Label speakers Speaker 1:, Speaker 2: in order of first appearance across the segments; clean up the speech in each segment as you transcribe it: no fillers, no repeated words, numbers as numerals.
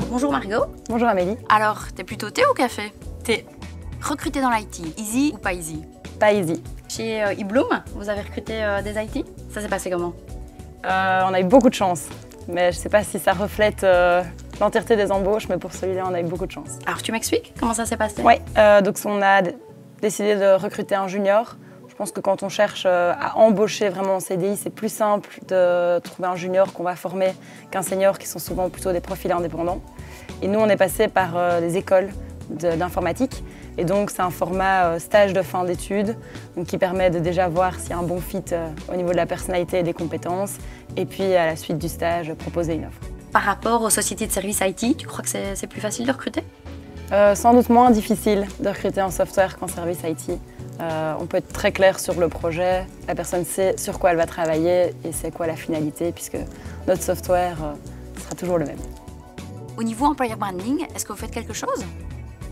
Speaker 1: Bonjour Margot.
Speaker 2: Bonjour Amélie.
Speaker 1: Alors, t'es plutôt thé ou café?
Speaker 2: Thé.
Speaker 1: Recruter dans l'IT, easy ou pas easy?
Speaker 2: Pas easy.
Speaker 1: Chez eBloom, vous avez recruté des IT? Ça s'est passé comment?
Speaker 2: On a eu beaucoup de chance, mais je ne sais pas si ça reflète l'entièreté des embauches, mais pour celui-là, on a eu beaucoup de chance.
Speaker 1: Alors, tu m'expliques comment ça s'est passé?
Speaker 2: Oui, donc on a décidé de recruter un junior. Je pense que quand on cherche à embaucher vraiment en CDI, c'est plus simple de trouver un junior qu'on va former qu'un senior, qui sont souvent plutôt des profils indépendants. Et nous, on est passé par des écoles d'informatique. Et donc, c'est un format stage de fin d'études, qui permet de déjà voir s'il y a un bon fit au niveau de la personnalité et des compétences. Et puis, à la suite du stage, proposer une offre.
Speaker 1: Par rapport aux sociétés de services IT, tu crois que c'est plus facile de recruter?
Speaker 2: Sans doute moins difficile de recruter en software qu'en service IT. On peut être très clair sur le projet, la personne sait sur quoi elle va travailler et c'est quoi la finalité, puisque notre software sera toujours le même.
Speaker 1: Au niveau employer branding, est-ce que vous faites quelque chose?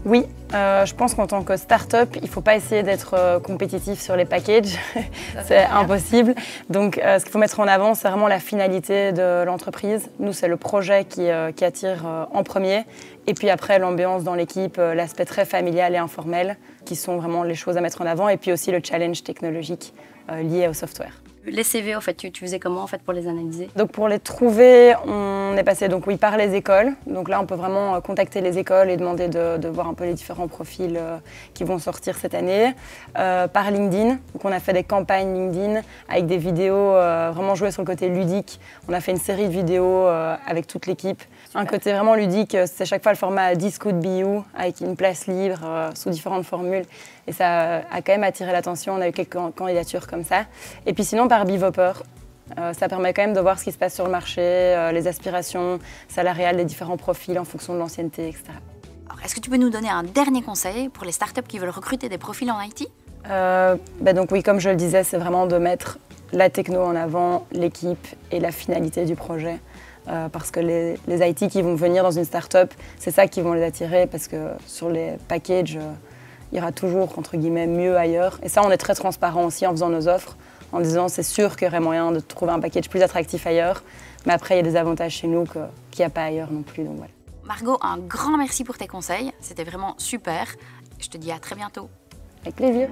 Speaker 2: Oui, je pense qu'en tant que start-up, il ne faut pas essayer d'être compétitif sur les packages, c'est impossible. Donc ce qu'il faut mettre en avant, c'est vraiment la finalité de l'entreprise. Nous, c'est le projet qui attire en premier. Et puis après, l'ambiance dans l'équipe, l'aspect très familial et informel, qui sont vraiment les choses à mettre en avant. Et puis aussi le challenge technologique lié au software.
Speaker 1: Les CV, en fait, tu faisais comment en fait, pour les analyser?
Speaker 2: Donc pour les trouver, on est passé par les écoles. Donc là, on peut vraiment contacter les écoles et demander de voir un peu les différents profils qui vont sortir cette année. Par LinkedIn, donc on a fait des campagnes LinkedIn avec des vidéos vraiment jouées sur le côté ludique. On a fait une série de vidéos avec toute l'équipe. Un côté vraiment ludique, c'est chaque fois le format This Could Be You, avec une place libre sous différentes formules. Et ça a quand même attiré l'attention, on a eu quelques candidatures comme ça. Et puis sinon par Bivopper, ça permet quand même de voir ce qui se passe sur le marché, les aspirations salariales des différents profils en fonction de l'ancienneté, etc.
Speaker 1: Est-ce que tu peux nous donner un dernier conseil pour les startups qui veulent recruter des profils en IT?
Speaker 2: Donc oui, comme je le disais, c'est vraiment de mettre la techno en avant, l'équipe et la finalité du projet. Parce que les IT qui vont venir dans une start-up, c'est ça qui vont les attirer, parce que sur les packages, il y aura toujours, entre guillemets, mieux ailleurs. Et ça, on est très transparent aussi en faisant nos offres, en disant c'est sûr qu'il y aurait moyen de trouver un package plus attractif ailleurs, mais après, il y a des avantages chez nous qu'il n'y a pas ailleurs non plus. Donc voilà.
Speaker 1: Margot, un grand merci pour tes conseils, c'était vraiment super. Je te dis à très bientôt.
Speaker 2: Avec plaisir.